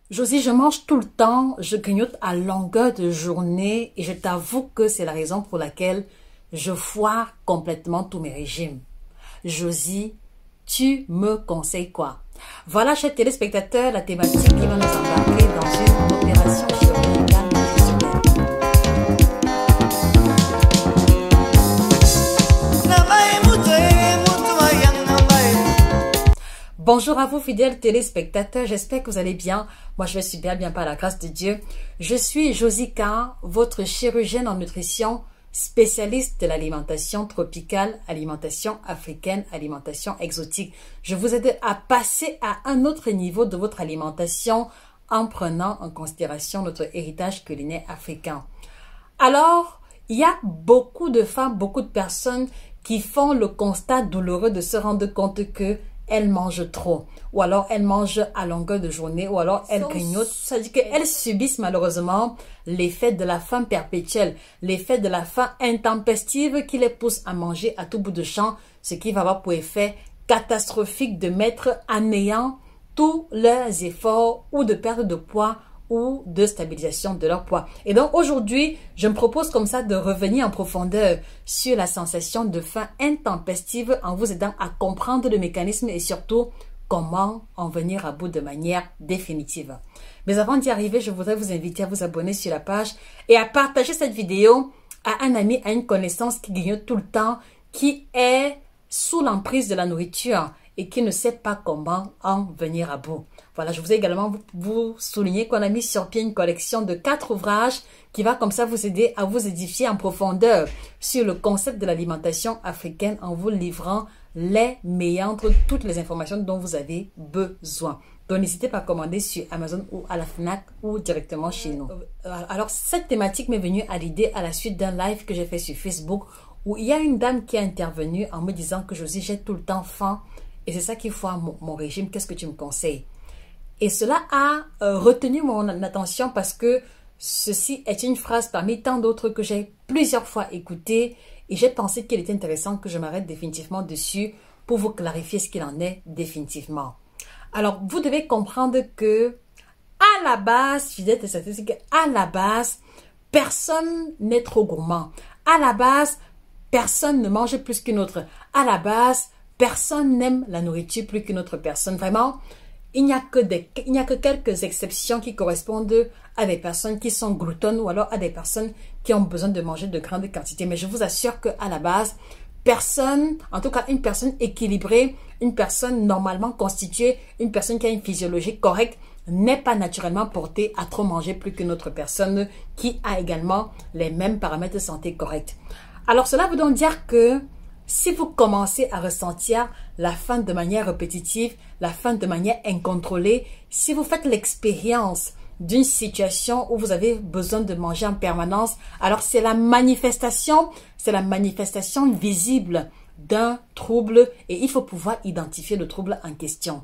Josie, je mange tout le temps, je grignote à longueur de journée et je t'avoue que c'est la raison pour laquelle je foire complètement tous mes régimes. Josie, tu me conseilles quoi? Voilà, chers téléspectateurs, la thématique qui va nous embarquer dans une opération chirurgicale nutritionnelle. Bonjour à vous fidèles téléspectateurs, j'espère que vous allez bien. Moi je vais super bien par la grâce de Dieu. Je suis Josie K, votre chirurgienne en nutrition, spécialiste de l'alimentation tropicale, alimentation africaine, alimentation exotique. Je vous aide à passer à un autre niveau de votre alimentation en prenant en considération notre héritage culinaire africain. Alors, il y a beaucoup de femmes, beaucoup de personnes qui font le constat douloureux de se rendre compte que elles mangent trop, ou alors elles mangent à longueur de journée, ou alors elles grignotent. Ça veut dire qu'elles subissent malheureusement l'effet de la faim perpétuelle, l'effet de la faim intempestive qui les pousse à manger à tout bout de champ, ce qui va avoir pour effet catastrophique de mettre à néant tous leurs efforts ou de perte de poids ou de stabilisation de leur poids. Et donc aujourd'hui, je me propose comme ça de revenir en profondeur sur la sensation de faim intempestive en vous aidant à comprendre le mécanisme et surtout comment en venir à bout de manière définitive. Mais avant d'y arriver, je voudrais vous inviter à vous abonner sur la page et à partager cette vidéo à un ami, à une connaissance qui grignote tout le temps, qui est sous l'emprise de la nourriture et qui ne sait pas comment en venir à bout. Voilà, je vous ai également vous souligner qu'on a mis sur pied une collection de 4 ouvrages qui va comme ça vous aider à vous édifier en profondeur sur le concept de l'alimentation africaine en vous livrant les méandres, toutes les informations dont vous avez besoin. Donc n'hésitez pas à commander sur Amazon ou à la FNAC ou directement chez nous. Alors cette thématique m'est venue à l'idée à la suite d'un live que j'ai fait sur Facebook où il y a une dame qui a intervenu en me disant que Josie, j'ai tout le temps faim et c'est ça qui foire mon régime, qu'est-ce que tu me conseilles? Et cela a retenu mon attention parce que ceci est une phrase parmi tant d'autres que j'ai plusieurs fois écoutée et j'ai pensé qu'il était intéressant que je m'arrête définitivement dessus pour vous clarifier ce qu'il en est définitivement. Alors, vous devez comprendre que à la base, fidèle de statistique, à la base, personne n'est trop gourmand. À la base, personne ne mange plus qu'une autre. À la base, personne n'aime la nourriture plus qu'une autre personne. Vraiment, il n'y a que quelques exceptions qui correspondent à des personnes qui sont gloutonnes ou alors à des personnes qui ont besoin de manger de grandes quantités. Mais je vous assure qu'à la base, personne, en tout cas une personne équilibrée, une personne normalement constituée, une personne qui a une physiologie correcte, n'est pas naturellement portée à trop manger plus qu'une autre personne qui a également les mêmes paramètres de santé corrects. Alors cela veut donc dire que si vous commencez à ressentir la faim de manière répétitive, la faim de manière incontrôlée, si vous faites l'expérience d'une situation où vous avez besoin de manger en permanence, alors c'est la manifestation visible d'un trouble et il faut pouvoir identifier le trouble en question.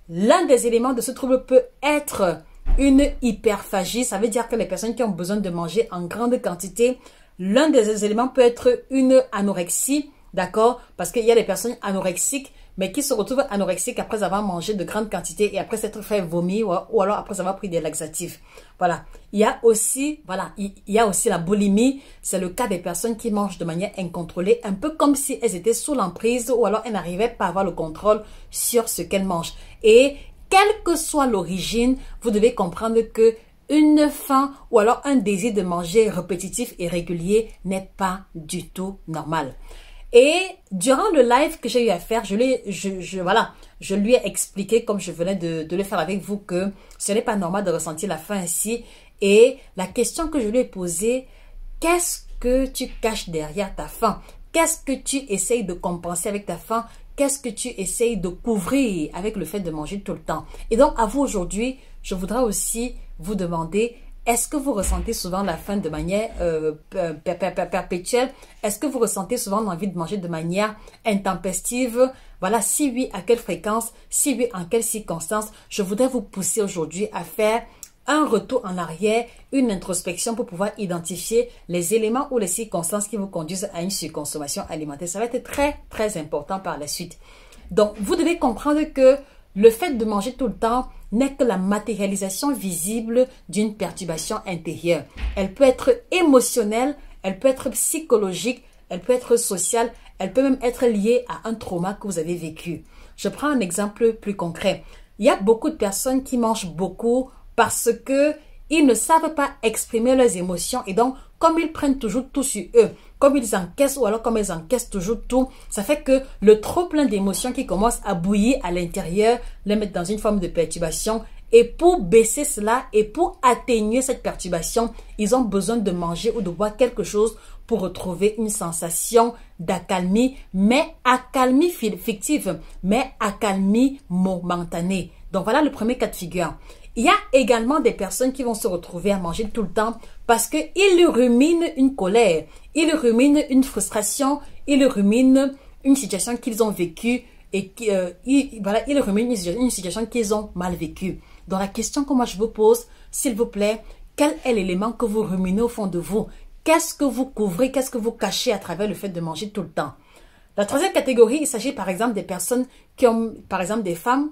L'un des éléments de ce trouble peut être une hyperphagie, ça veut dire que les personnes qui ont besoin de manger en grande quantité, l'un des éléments peut être une anorexie. D'accord? Parce qu'il y a des personnes anorexiques, mais qui se retrouvent anorexiques après avoir mangé de grandes quantités et après s'être fait vomir ou alors après avoir pris des laxatifs. Voilà. Il y a aussi la boulimie. C'est le cas des personnes qui mangent de manière incontrôlée, un peu comme si elles étaient sous l'emprise ou alors elles n'arrivaient pas à avoir le contrôle sur ce qu'elles mangent. Et quelle que soit l'origine, vous devez comprendre que une faim ou alors un désir de manger répétitif et régulier n'est pas du tout normal. Et durant le live que j'ai eu à faire, je lui ai expliqué, comme je venais de le faire avec vous, que ce n'est pas normal de ressentir la faim ainsi. Et la question que je lui ai posée, qu'est-ce que tu caches derrière ta faim? Qu'est-ce que tu essayes de compenser avec ta faim? Qu'est-ce que tu essayes de couvrir avec le fait de manger tout le temps? Et donc, à vous aujourd'hui, je voudrais aussi vous demander, est-ce que vous ressentez souvent la faim de manière perpétuelle? Est-ce que vous ressentez souvent l'envie de manger de manière intempestive? Voilà, si oui, à quelle fréquence? Si oui, en quelles circonstances? Je voudrais vous pousser aujourd'hui à faire un retour en arrière, une introspection pour pouvoir identifier les éléments ou les circonstances qui vous conduisent à une surconsommation alimentaire. Ça va être très, très important par la suite. Donc, vous devez comprendre que le fait de manger tout le temps n'est que la matérialisation visible d'une perturbation intérieure. Elle peut être émotionnelle, elle peut être psychologique, elle peut être sociale, elle peut même être liée à un trauma que vous avez vécu. Je prends un exemple plus concret. Il y a beaucoup de personnes qui mangent beaucoup parce que ils ne savent pas exprimer leurs émotions et donc, comme ils prennent toujours tout sur eux, comme ils encaissent ou alors comme ils encaissent toujours tout, ça fait que le trop plein d'émotions qui commence à bouillir à l'intérieur les met dans une forme de perturbation. Et pour baisser cela et pour atténuer cette perturbation, ils ont besoin de manger ou de boire quelque chose pour retrouver une sensation d'accalmie, mais accalmie fictive, mais accalmie momentanée. Donc voilà le premier cas de figure. Il y a également des personnes qui vont se retrouver à manger tout le temps parce qu'ils ruminent une colère, ils ruminent une frustration, ils ruminent une situation qu'ils ont vécue et ils ruminent une situation qu'ils ont mal vécue. Donc la question que moi je vous pose, s'il vous plaît, quel est l'élément que vous ruminez au fond de vous? Qu'est-ce que vous couvrez, qu'est-ce que vous cachez à travers le fait de manger tout le temps? La troisième catégorie, il s'agit par exemple des personnes qui ont, par exemple des femmes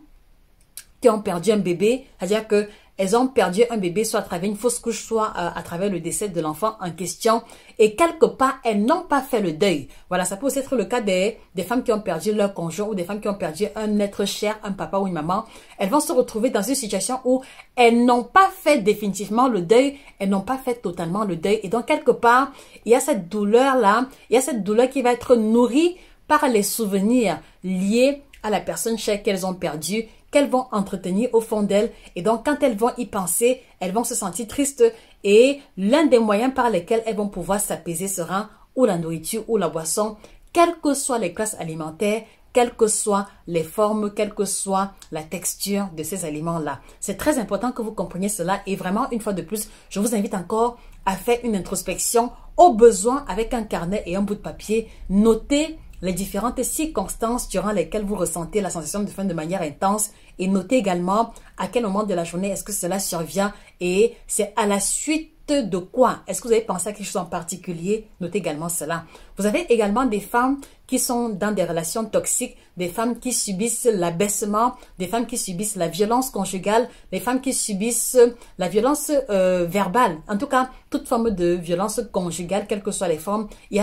qui ont perdu un bébé, c'est-à-dire que elles ont perdu un bébé soit à travers une fausse couche, soit à travers le décès de l'enfant en question. Et quelque part, elles n'ont pas fait le deuil. Voilà, ça peut aussi être le cas des femmes qui ont perdu leur conjoint ou des femmes qui ont perdu un être cher, un papa ou une maman. Elles vont se retrouver dans une situation où elles n'ont pas fait définitivement le deuil, elles n'ont pas fait totalement le deuil. Et donc, quelque part, il y a cette douleur-là, il y a cette douleur qui va être nourrie par les souvenirs liés à la personne chère qu'elles ont perdue, qu'elles vont entretenir au fond d'elles. Et donc, quand elles vont y penser, elles vont se sentir tristes. Et l'un des moyens par lesquels elles vont pouvoir s'apaiser sera ou la nourriture ou la boisson, quelles que soient les classes alimentaires, quelles que soient les formes, quelle que soit la texture de ces aliments-là. C'est très important que vous compreniez cela. Et vraiment, une fois de plus, je vous invite encore à faire une introspection, au besoin avec un carnet et un bout de papier. Notez les différentes circonstances durant lesquelles vous ressentez la sensation de faim de manière intense et notez également à quel moment de la journée est-ce que cela survient et c'est à la suite de quoi? Est-ce que vous avez pensé à quelque chose en particulier? Notez également cela. Vous avez également des femmes qui sont dans des relations toxiques, des femmes qui subissent l'abaissement, des femmes qui subissent la violence conjugale, des femmes qui subissent la violence verbale. En tout cas, toute forme de violence conjugale, quelles que soient les formes. Il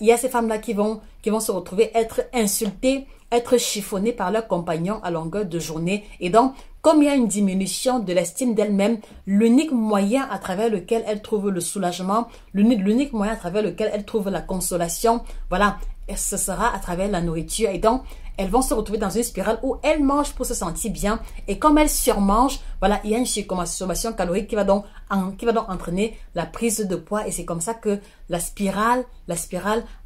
y a ces femmes-là qui vont se retrouver être insultées, être chiffonnées par leurs compagnons à longueur de journée. Et donc, comme il y a une diminution de l'estime d'elle-même, l'unique moyen à travers lequel elle trouve le soulagement, l'unique moyen à travers lequel elle trouve la consolation, voilà, ce sera à travers la nourriture. Et donc, elles vont se retrouver dans une spirale où elles mangent pour se sentir bien. Et comme elles surmangent, voilà, il y a une surconsommation calorique qui va donc entraîner la prise de poids. Et c'est comme ça que la spirale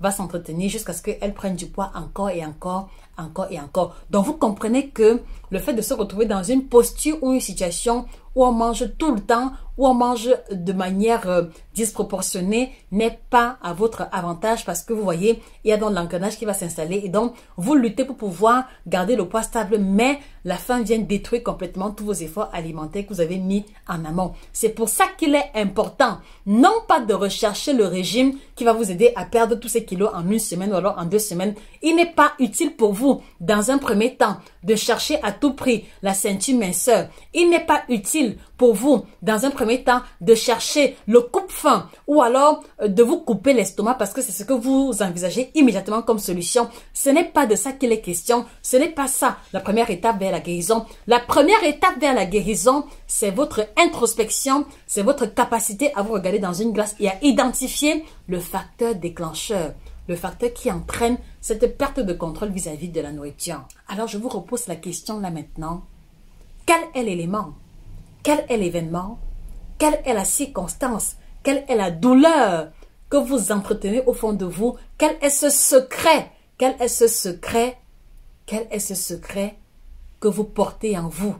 va s'entretenir jusqu'à ce qu'elles prennent du poids encore et encore, encore et encore. Donc, vous comprenez que le fait de se retrouver dans une posture ou une situation où on mange tout le temps, où on mange de manière disproportionnée, n'est pas à votre avantage parce que vous voyez, il y a donc l'engrenage qui va s'installer et donc vous luttez pour pouvoir garder le poids stable, mais la faim vient détruire complètement tous vos efforts alimentaires que vous avez mis en amont. C'est pour ça qu'il est important, non pas de rechercher le régime qui va vous aider à perdre tous ces kilos en une semaine ou alors en 2 semaines. Il n'est pas utile pour vous, dans un premier temps, de chercher à tout prix la ceinture minceur. Il n'est pas utile pour vous, dans un premier temps, de chercher le coupe-faim ou alors de vous couper l'estomac parce que c'est ce que vous envisagez immédiatement comme solution. Ce n'est pas de ça qu'il est question. Ce n'est pas ça la première étape vers la guérison. La première étape vers la guérison, c'est votre introspection, c'est votre capacité à vous regarder dans une glace et à identifier le facteur déclencheur, le facteur qui entraîne cette perte de contrôle vis-à-vis de la nourriture. Alors je vous repose la question là maintenant. Quel est l'élément? Quel est l'événement? Quelle est la circonstance? Quelle est la douleur que vous entretenez au fond de vous? Quel est ce secret? Quel est ce secret? Quel est ce secret que vous portez en vous,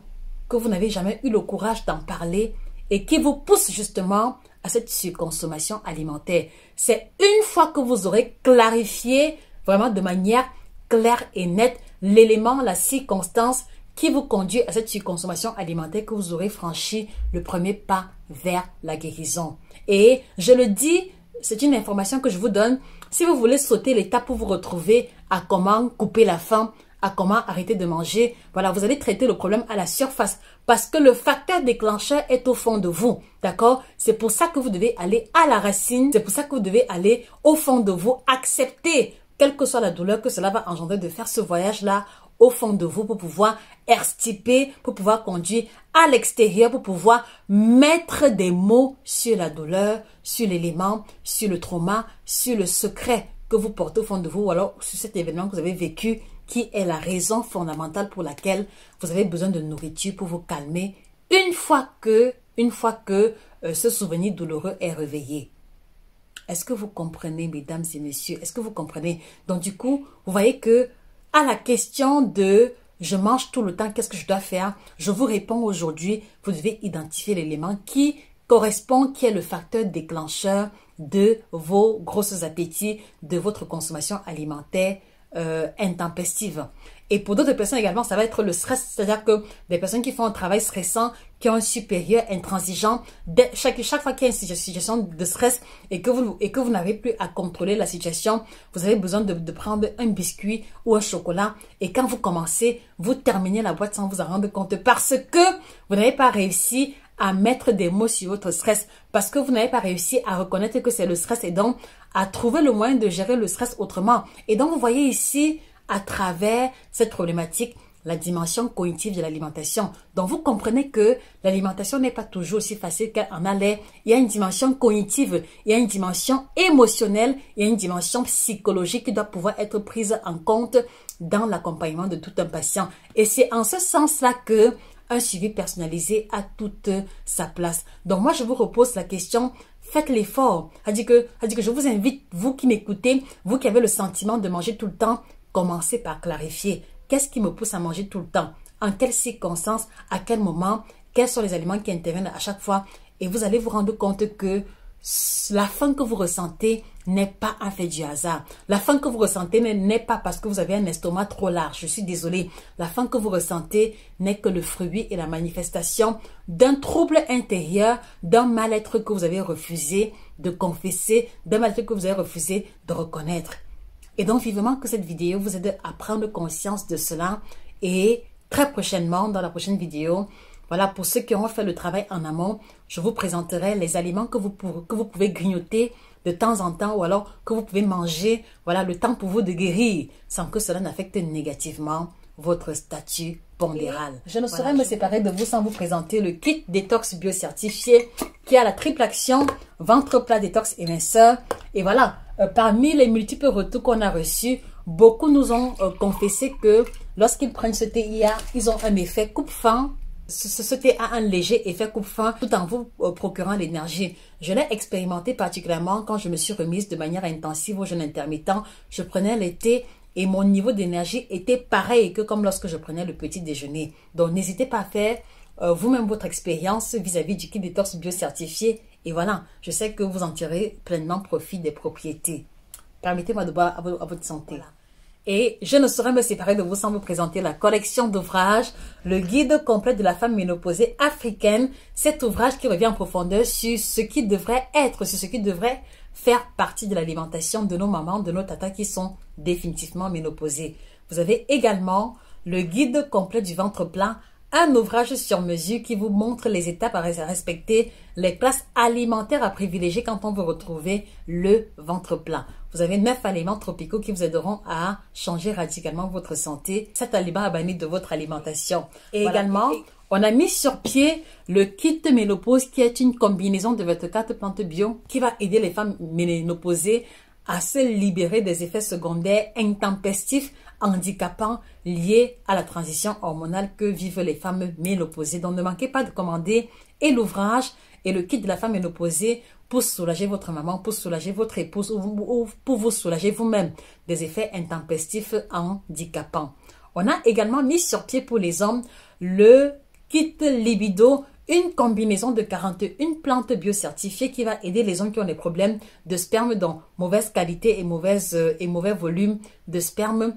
que vous n'avez jamais eu le courage d'en parler et qui vous pousse justement à cette surconsommation alimentaire? C'est une fois que vous aurez clarifié vraiment de manière claire et nette l'élément, la circonstance qui vous conduit à cette surconsommation alimentaire que vous aurez franchi le premier pas vers la guérison. Et je le dis, c'est une information que je vous donne. Si vous voulez sauter l'étape pour vous retrouver à comment couper la faim, à comment arrêter de manger. Voilà, vous allez traiter le problème à la surface parce que le facteur déclencheur est au fond de vous. D'accord? C'est pour ça que vous devez aller à la racine. C'est pour ça que vous devez aller au fond de vous, accepter, quelle que soit la douleur que cela va engendrer, de faire ce voyage-là au fond de vous pour pouvoir extirper, pour pouvoir conduire à l'extérieur, pour pouvoir mettre des mots sur la douleur, sur l'élément, sur le trauma, sur le secret que vous portez au fond de vous, ou alors sur cet événement que vous avez vécu, qui est la raison fondamentale pour laquelle vous avez besoin de nourriture pour vous calmer une fois que ce souvenir douloureux est réveillé. Est-ce que vous comprenez, mesdames et messieurs? Est-ce que vous comprenez? Donc du coup, vous voyez que à la question de « je mange tout le temps, qu'est-ce que je dois faire ?» Je vous réponds aujourd'hui, vous devez identifier l'élément qui correspond, qui est le facteur déclencheur de vos grosses appétits, de votre consommation alimentaire intempestive. Et pour d'autres personnes également, ça va être le stress, c'est-à-dire que des personnes qui font un travail stressant, qui ont un supérieur intransigeant, chaque fois qu'il y a une situation de stress et que vous n'avez plus à contrôler la situation, vous avez besoin de prendre un biscuit ou un chocolat et quand vous commencez, vous terminez la boîte sans vous en rendre compte parce que vous n'avez pas réussi à mettre des mots sur votre stress, parce que vous n'avez pas réussi à reconnaître que c'est le stress et donc à trouver le moyen de gérer le stress autrement. Et donc vous voyez ici, à travers cette problématique, la dimension cognitive de l'alimentation. Donc, vous comprenez que l'alimentation n'est pas toujours aussi facile qu'elle en a l'air. Il y a une dimension cognitive, il y a une dimension émotionnelle, il y a une dimension psychologique qui doit pouvoir être prise en compte dans l'accompagnement de tout un patient. Et c'est en ce sens-là que un suivi personnalisé a toute sa place. Donc, moi, je vous repose la question. Faites l'effort. C'est-à-dire que je vous invite, vous qui m'écoutez, vous qui avez le sentiment de manger tout le temps, commencez par clarifier. Qu'est-ce qui me pousse à manger tout le temps? En quelles circonstances? À quel moment? Quels sont les aliments qui interviennent à chaque fois? Et vous allez vous rendre compte que la faim que vous ressentez n'est pas un fait du hasard. La faim que vous ressentez n'est pas parce que vous avez un estomac trop large. Je suis désolée. La faim que vous ressentez n'est que le fruit et la manifestation d'un trouble intérieur, d'un mal-être que vous avez refusé de confesser, d'un mal-être que vous avez refusé de reconnaître. Et donc, vivement que cette vidéo vous aide à prendre conscience de cela. Et très prochainement, dans la prochaine vidéo, voilà, pour ceux qui auront fait le travail en amont, je vous présenterai les aliments que vous pouvez grignoter de temps en temps ou alors que vous pouvez manger, voilà, le temps pour vous de guérir sans que cela n'affecte négativement votre statut pondéral. Je ne saurais me séparer de vous sans vous présenter le kit détox bio-certifié qui a la triple action ventre plat, détox et minceur. Et voilà, parmi les multiples retours qu'on a reçus, beaucoup nous ont confessé que lorsqu'ils prennent ce thé, ils ont un effet coupe-faim. Ce thé a un léger effet coupe-faim tout en vous procurant l'énergie. Je l'ai expérimenté particulièrement quand je me suis remise de manière intensive au jeûne intermittent. Je prenais le thé et mon niveau d'énergie était pareil que comme lorsque je prenais le petit déjeuner. Donc n'hésitez pas à faire vous-même votre expérience vis-à-vis du kit détox bio certifié. Et voilà, je sais que vous en tirez pleinement profit des propriétés. Permettez-moi de boire à votre santé. Voilà. Et je ne saurais me séparer de vous sans vous présenter la collection d'ouvrages, le guide complet de la femme ménopausée africaine. Cet ouvrage qui revient en profondeur sur ce qui devrait être, sur ce qui devrait faire partie de l'alimentation de nos mamans, de nos tatas qui sont définitivement ménopausées. Vous avez également le guide complet du ventre plat, un ouvrage sur mesure qui vous montre les étapes à respecter, les classes alimentaires à privilégier quand on veut retrouver le ventre plat. Vous avez 9 aliments tropicaux qui vous aideront à changer radicalement votre santé. 7 aliments à bannir de votre alimentation. Et voilà. Également, on a mis sur pied le kit ménopause qui est une combinaison de 24 plantes bio qui va aider les femmes ménopausées à se libérer des effets secondaires intempestifs, handicapants liés à la transition hormonale que vivent les femmes ménopausées. Donc ne manquez pas de commander et l'ouvrage et le kit de la femme ménopausée pour soulager votre maman, pour soulager votre épouse ou pour vous soulager vous-même des effets intempestifs handicapants. On a également mis sur pied pour les hommes le kit libido, une combinaison de 41 plantes biocertifiées qui va aider les hommes qui ont des problèmes de sperme dont mauvaise qualité et mauvais volume de sperme.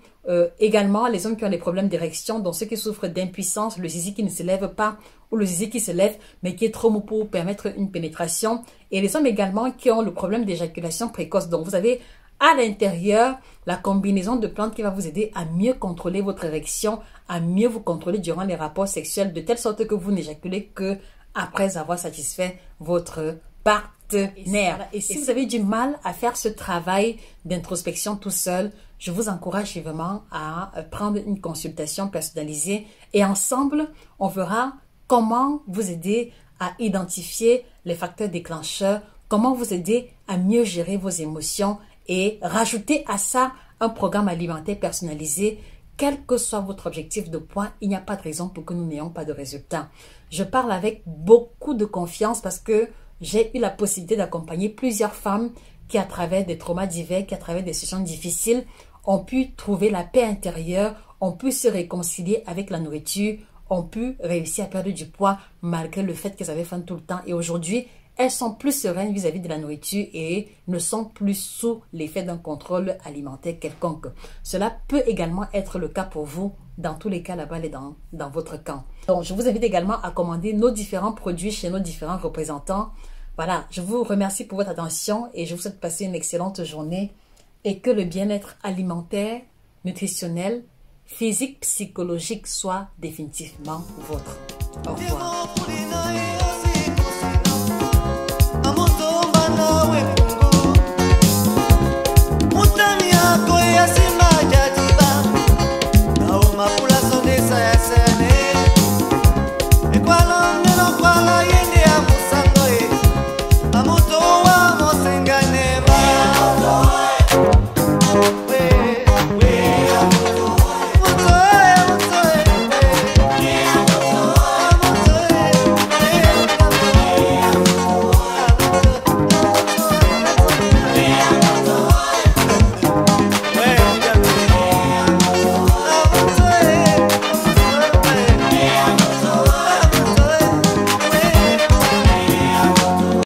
Également, les hommes qui ont des problèmes d'érection, dont ceux qui souffrent d'impuissance, le zizi qui ne se lève pas ou le zizi qui se lève mais qui est trop mou pour permettre une pénétration. Et les hommes également qui ont le problème d'éjaculation précoce. Donc, vous avez à l'intérieur la combinaison de plantes qui va vous aider à mieux contrôler votre érection, à mieux vous contrôler durant les rapports sexuels, de telle sorte que vous n'éjaculez que après avoir satisfait votre partenaire. Et si vous avez du mal à faire ce travail d'introspection tout seul, je vous encourage vivement à prendre une consultation personnalisée et ensemble, on verra comment vous aider à identifier les facteurs déclencheurs, comment vous aider à mieux gérer vos émotions et rajouter à ça un programme alimentaire personnalisé. Quel que soit votre objectif de poids, il n'y a pas de raison pour que nous n'ayons pas de résultats. Je parle avec beaucoup de confiance parce que j'ai eu la possibilité d'accompagner plusieurs femmes qui, à travers des traumas divers, qui, à travers des situations difficiles, ont pu trouver la paix intérieure, ont pu se réconcilier avec la nourriture, ont pu réussir à perdre du poids malgré le fait qu'elles avaient faim tout le temps. Et aujourd'hui, elles sont plus sereines vis-à-vis de la nourriture et ne sont plus sous l'effet d'un contrôle alimentaire quelconque. Cela peut également être le cas pour vous. Dans tous les cas, là-bas, elle est dans votre camp. Donc, je vous invite également à commander nos différents produits chez nos différents représentants. Voilà, je vous remercie pour votre attention et je vous souhaite de passer une excellente journée et que le bien-être alimentaire, nutritionnel, physique, psychologique soit définitivement vôtre. Au revoir.